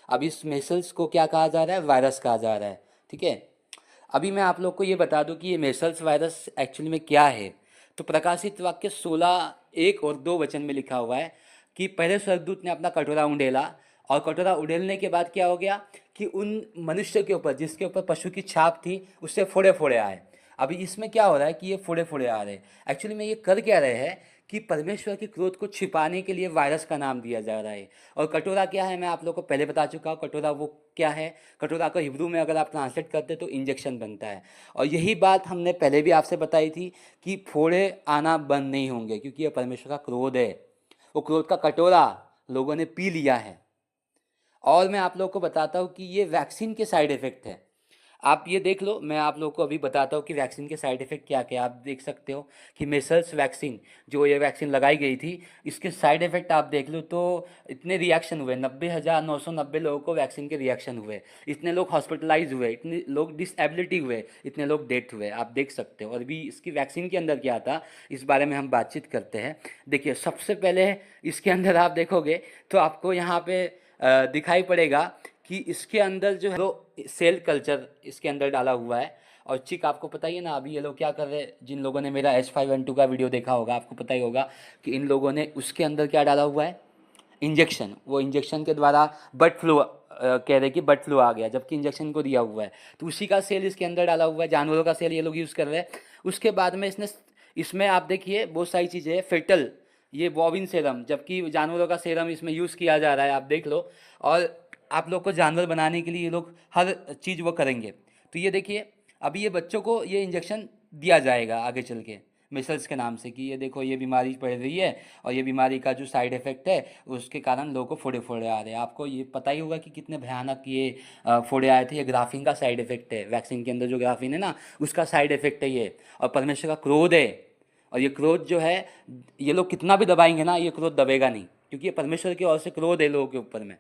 अब इस मेसल्स को क्या कहा जा रहा है? वायरस कहा जा रहा है। ठीक है, अभी मैं आप लोग को ये बता दूं कि ये मेसल्स वायरस एक्चुअली में क्या है। तो प्रकाशित वाक्य 16 1 और 2 वचन में लिखा हुआ है कि पहले स्वर्गदूत ने अपना कटोरा उंडेला, और कटोरा उड़ेलने के बाद क्या हो गया कि उन मनुष्य के ऊपर जिसके ऊपर पशु की छाप थी उससे फोड़े फोड़े आए। अभी इसमें क्या हो रहा है कि ये फोड़े फोड़े आ रहे हैं। एक्चुअली में ये कर क्या रहे हैं कि परमेश्वर के क्रोध को छिपाने के लिए वायरस का नाम दिया जा रहा है। और कटोरा क्या है मैं आप लोग को पहले बता चुका हूँ। कटोरा वो क्या है? कटोरा को हिब्रू में अगर आप ट्रांसलेट करते तो इंजेक्शन बनता है। और यही बात हमने पहले भी आपसे बताई थी कि फोड़े आना बंद नहीं होंगे, क्योंकि यह परमेश्वर का क्रोध है। वो क्रोध का कटोरा लोगों ने पी लिया है। और मैं आप लोग को बताता हूँ कि ये वैक्सीन के साइड इफ़ेक्ट है। आप ये देख लो, मैं आप लोग को अभी बताता हूँ कि वैक्सीन के साइड इफ़ेक्ट क्या क्या। आप देख सकते हो कि मेसल्स वैक्सीन, जो ये वैक्सीन लगाई गई थी, इसके साइड इफ़ेक्ट आप देख लो तो इतने रिएक्शन हुए, 90,990 लोगों को वैक्सीन के रिएक्शन हुए, इतने लोग हॉस्पिटलाइज हुए, इतने लोग डिसएबिलिटी हुए, इतने लोग डेथ हुए, आप देख सकते हो। और भी इसकी वैक्सीन के अंदर क्या था इस बारे में हम बातचीत करते हैं। देखिए, सबसे पहले इसके अंदर आप देखोगे तो आपको यहाँ पे दिखाई पड़ेगा कि इसके अंदर जो है वो सेल कल्चर इसके अंदर डाला हुआ है। और चिक आपको पता ही है ना, अभी ये लोग क्या कर रहे हैं, जिन लोगों ने मेरा H5N2 का वीडियो देखा होगा आपको पता ही होगा कि इन लोगों ने उसके अंदर क्या डाला हुआ है? इंजेक्शन। वो इंजेक्शन के द्वारा बर्ड फ्लू कह रहे कि बर्ड फ्लू आ गया, जबकि इंजेक्शन को दिया हुआ है। तो उसी का सेल इसके अंदर डाला हुआ है, जानवरों का सेल ये लोग यूज़ कर रहे हैं। उसके बाद में इसमें आप देखिए बहुत सारी चीज़ें हैं। फेटल, ये बॉबिन सेरम, जबकि जानवरों का सेरम इसमें यूज़ किया जा रहा है, आप देख लो। और आप लोग को जानवर बनाने के लिए ये लोग हर चीज़ वो करेंगे। तो ये देखिए, अभी ये बच्चों को ये इंजेक्शन दिया जाएगा आगे चल के मिसल्स के नाम से, कि ये देखो ये बीमारी बढ़ रही है और ये बीमारी का जो साइड इफ़ेक्ट है उसके कारण लोगों को फोड़े फोड़े आ रहे हैं। आपको ये पता ही होगा कि कितने भयानक ये फोड़े आए थे। ये ग्राफिन का साइड इफ़ेक्ट है, वैक्सीन के अंदर जो ग्राफिन है ना उसका साइड इफ़ेक्ट है ये। और परमेश्वर का क्रोध है, और ये क्रोध जो है ये लोग कितना भी दबाएंगे ना ये क्रोध दबेगा नहीं, क्योंकि ये परमेश्वर की ओर से क्रोध है लोगों के ऊपर में।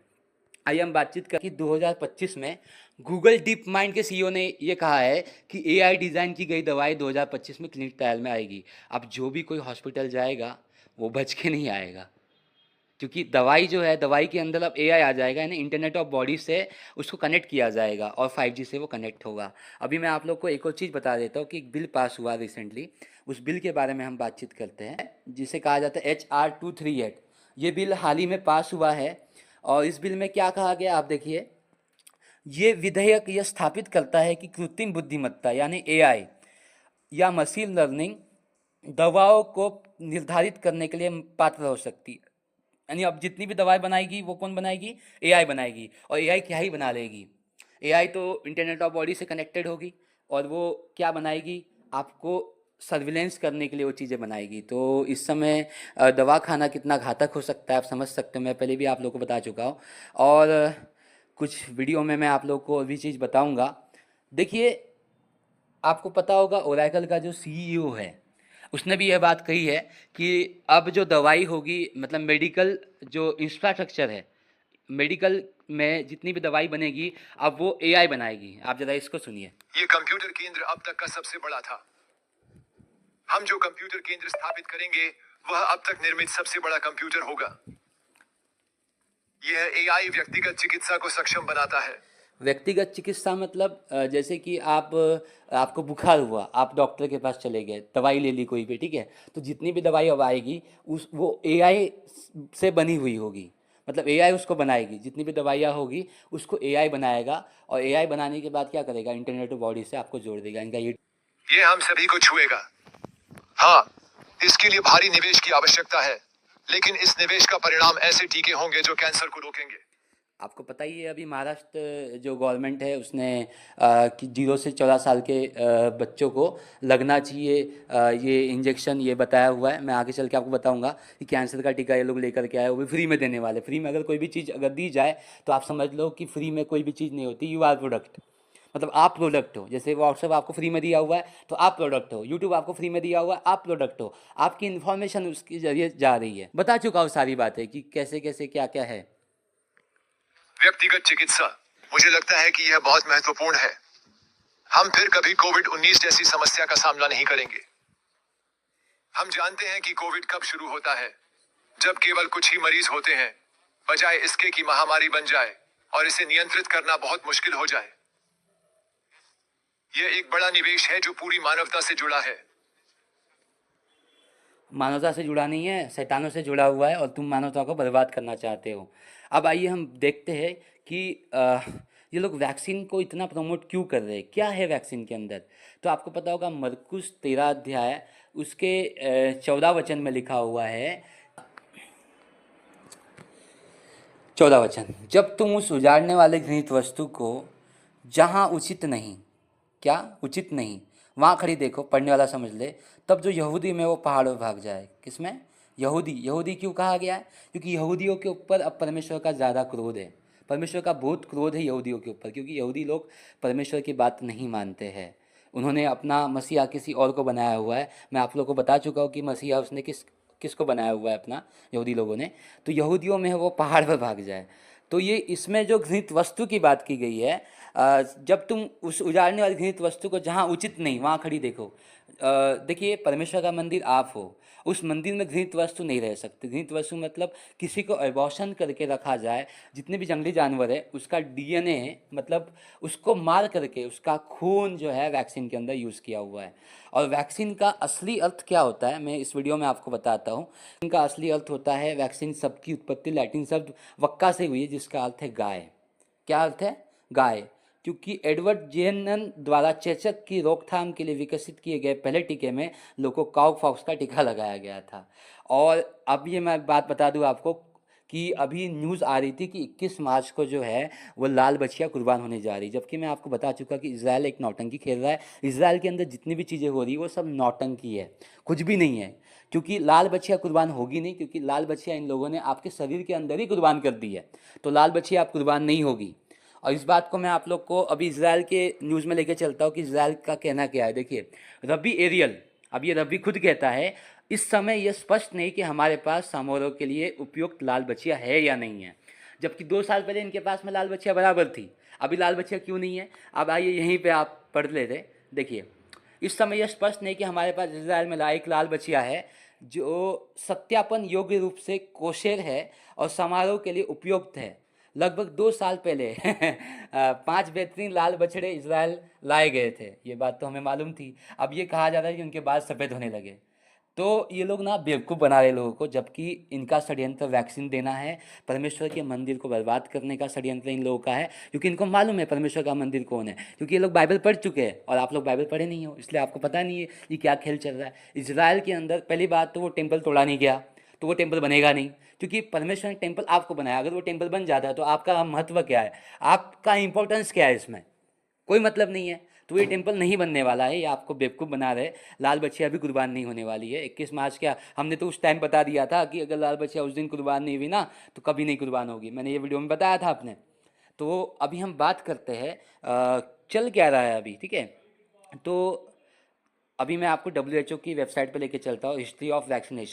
आइए हम बातचीत करें कि 2025 में गूगल डीप माइंड के सीईओ ने ये कहा है कि एआई डिज़ाइन की गई दवाई 2025 में क्लिनिक ट्रायल में आएगी। अब जो भी कोई हॉस्पिटल जाएगा वो बच के नहीं आएगा, क्योंकि दवाई जो है, दवाई के अंदर अब एआई आ जाएगा, यानी इंटरनेट ऑफ बॉडी से उसको कनेक्ट किया जाएगा और 5G से वो कनेक्ट होगा। अभी मैं आप लोग को एक और चीज़ बता देता हूँ कि एक बिल पास हुआ रिसेंटली, उस बिल के बारे में हम बातचीत करते हैं, जिसे कहा जाता है HR 238। ये बिल हाल ही में पास हुआ है। और इस बिल में क्या कहा गया आप देखिए, ये विधेयक यह स्थापित करता है कि कृत्रिम बुद्धिमत्ता यानी एआई या मशीन लर्निंग दवाओं को निर्धारित करने के लिए पात्र हो सकती है। यानी अब जितनी भी दवाई बनाएगी वो कौन बनाएगी? एआई बनाएगी। और एआई क्या ही बना लेगी, एआई तो इंटरनेट ऑफ बॉडी से कनेक्टेड होगी, और वो क्या बनाएगी? आपको सर्विलेंस करने के लिए वो चीज़ें बनाएगी। तो इस समय दवा खाना कितना घातक हो सकता है आप समझ सकते हो। मैं पहले भी आप लोगों को बता चुका हूँ, और कुछ वीडियो में मैं आप लोग को और भी चीज़ बताऊँगा। देखिए, आपको पता होगा ओरेकल का जो सीईओ है उसने भी यह बात कही है कि अब जो दवाई होगी, मतलब मेडिकल जो इंफ्रास्ट्रक्चर है, मेडिकल में जितनी भी दवाई बनेगी अब वो एआई बनाएगी। आप जरा इसको सुनिए। ये कंप्यूटर केंद्र अब तक का सबसे बड़ा था। हम जो कंप्यूटर केंद्र स्थापित करेंगे वह अब तक निर्मित सबसे बड़ा कंप्यूटर होगा। यह एआई व्यक्तिगत चिकित्सा को सक्षम बनाता है। व्यक्तिगत चिकित्सा मतलब जैसे कि आपको बुखार हुआ, आप डॉक्टर के पास चले गए, दवाई ले ली कोई भी, ठीक है, तो जितनी भी दवाई अब आएगी वो एआई से बनी हुई होगी। मतलब एआई उसको बनाएगी, जितनी भी दवाइयाँ होगी उसको एआई बनाएगा, और एआई बनाने के बाद क्या करेगा? इंटरनेट ऑफ बॉडी से आपको जोड़ देगा। इनका ये हम सभी को छुएगा। हाँ, इसके लिए भारी निवेश की आवश्यकता है, लेकिन इस निवेश का परिणाम ऐसे टीके होंगे जो कैंसर को रोकेंगे। आपको पता ही है अभी महाराष्ट्र जो गवर्नमेंट है उसने कि 0 से 14 साल के बच्चों को लगना चाहिए ये इंजेक्शन, ये बताया हुआ है। मैं आगे चल के आपको बताऊंगा कि कैंसर का टीका ये लोग लेकर के आए, वो भी फ्री में देने वाले। फ्री में अगर कोई भी चीज़ अगर दी जाए तो आप समझ लो कि फ्री में कोई भी चीज़ नहीं होती। यू आर प्रोडक्ट, मतलब आप प्रोडक्ट हो। जैसे व्हाट्सएप आपको फ्री में दिया हुआ है तो आप प्रोडक्ट हो, यूट्यूब आपको फ्री में दिया हुआ है आप प्रोडक्ट हो। आपकी इन्फॉर्मेशन उसके जरिए जा रही है। बता चुका हूँ सारी बातें कि कैसे कैसे क्या क्या है। व्यक्तिगत चिकित्सा, मुझे लगता है कि यह बहुत महत्वपूर्ण है। हम फिर कभी कोविड-19 जैसी समस्या का सामना नहीं करेंगे। हम जानते हैं कि कोविड कब शुरू होता है, जब केवल कुछ ही मरीज होते हैं, बजाय इसके कि महामारी बन जाए और इसे नियंत्रित करना बहुत मुश्किल हो जाए। यह एक बड़ा निवेश है जो पूरी मानवता से जुड़ा है। मानवता से जुड़ा नहीं है, शैतानों से जुड़ा हुआ है और तुम मानवता को बर्बाद करना चाहते हो। अब आइए हम देखते हैं कि ये लोग वैक्सीन को इतना प्रमोट क्यों कर रहे हैं, क्या है वैक्सीन के अंदर। तो आपको पता होगा मरकुस 13 अध्याय उसके 14 वचन में लिखा हुआ है, 14 वचन, जब तुम उस उजाड़ने वाले घृणित वस्तु को जहाँ उचित नहीं, क्या उचित नहीं, वहाँ खड़ी देखो, पढ़ने वाला समझ ले, तब जो यहूदी में वो पहाड़ पर भाग जाए। किसमें? यहूदी। यहूदी क्यों कहा गया है? क्योंकि यहूदियों के ऊपर अब परमेश्वर का ज़्यादा क्रोध है, परमेश्वर का बहुत क्रोध है यहूदियों के ऊपर, क्योंकि यहूदी लोग परमेश्वर की बात नहीं मानते हैं। उन्होंने अपना मसीहा किसी और को बनाया हुआ है। मैं आप लोगों को बता चुका हूँ कि मसीहा उसने किसको बनाया हुआ है अपना, यहूदी लोगों ने। तो यहूदियों में वो पहाड़ पर भाग जाए। तो ये इसमें जो घृणित वस्तु की बात की गई है, जब तुम उस उजाड़ने वाली घृणित वस्तु को जहाँ उचित नहीं वहाँ खड़ी देखो। देखिए, परमेश्वर का मंदिर आप हो, उस मंदिर में घृणित वस्तु नहीं रह सकती। घृणित वस्तु मतलब किसी को अबॉर्शन करके रखा जाए, जितने भी जंगली जानवर है उसका डीएनए मतलब उसको मार करके उसका खून जो है वैक्सीन के अंदर यूज़ किया हुआ है। और वैक्सीन का असली अर्थ क्या होता है मैं इस वीडियो में आपको बताता हूँ। इनका असली अर्थ होता है, वैक्सीन शब्द की उत्पत्ति लैटिन शब्द वक्का से हुई है, जिसका अर्थ है गाय। क्या अर्थ है? गाय। क्योंकि एडवर्ड जेनन द्वारा चेचक की रोकथाम के लिए विकसित किए गए पहले टीके में लोगों को काउ पॉक्स का टीका लगाया गया था। और अब ये मैं बात बता दूं आपको कि अभी न्यूज़ आ रही थी कि 21 मार्च को जो है वो लाल बछिया कुर्बान होने जा रही, जबकि मैं आपको बता चुका कि इजराइल एक नौटंकी खेल रहा है। इजराइल के अंदर जितनी भी चीज़ें हो रही है वो सब नौटंकी है, कुछ भी नहीं है। क्योंकि लाल बछिया कुर्बान होगी नहीं, क्योंकि लाल बछिया इन लोगों ने आपके शरीर के अंदर ही कुर्बान कर दी है। तो लाल बछिया आप कुर्बान नहीं होगी। और इस बात को मैं आप लोग को अभी इजराइल के न्यूज़ में लेके चलता हूँ कि इजराइल का कहना क्या है। देखिए, रब्बी एरियल, अब ये रब्बी खुद कहता है, इस समय यह स्पष्ट नहीं कि हमारे पास समारोह के लिए उपयुक्त लाल बछिया है या नहीं है। जबकि 2 साल पहले इनके पास में लाल बछिया बराबर थी, अभी लाल बछिया क्यों नहीं है? अब आइए यहीं पे आप पढ़ लेते। देखिए, इस समय यह स्पष्ट नहीं कि हमारे पास इजराइल में एक लाल बछिया है जो सत्यापन योग्य रूप से कोशेर है और समारोह के लिए उपयुक्त है। लगभग 2 साल पहले 5 बेहतरीन लाल बछड़े इजराइल लाए गए थे, ये बात तो हमें मालूम थी। अब ये कहा जा रहा है कि उनके बाल सफ़ेद होने लगे। तो ये लोग ना बेवकूफ़ बना रहे लोगों को, जबकि इनका षड्यंत्र वैक्सीन देना है, परमेश्वर के मंदिर को बर्बाद करने का षड्यंत्र इन लोगों का है। क्योंकि इनको मालूम है परमेश्वर का मंदिर कौन है, क्योंकि ये लोग बाइबल पढ़ चुके हैं और आप लोग बाइबल पढ़े नहीं हो, इसलिए आपको पता नहीं है ये क्या खेल चल रहा है। इजराइल के अंदर पहली बात तो वो टेम्पल तोड़ा नहीं गया, तो वो टेम्पल बनेगा नहीं, क्योंकि परमेश्वर ने टेम्पल आपको बनाया। अगर वो टेम्पल बन जाता है तो आपका महत्व क्या है, आपका इंपॉर्टेंस क्या है, इसमें कोई मतलब नहीं है। तो ये टेम्पल नहीं बनने वाला है, ये आपको बेवकूफ़ बना रहे। लाल बछिया भी कुर्बान नहीं होने वाली है 21 मार्च। क्या हमने तो उस टाइम बता दिया था कि अगर लाल बछिया उस दिन कुर्बान नहीं हुई ना तो कभी नहीं कुर्बान होगी, मैंने ये वीडियो में बताया था आपने। तो अभी हम बात करते हैं चल क्या रहा है अभी, ठीक है। तो अभी मैं आपको WHO की वेबसाइट पर लेके चलता हूँ, हिस्ट्री ऑफ वैक्सीनेशन।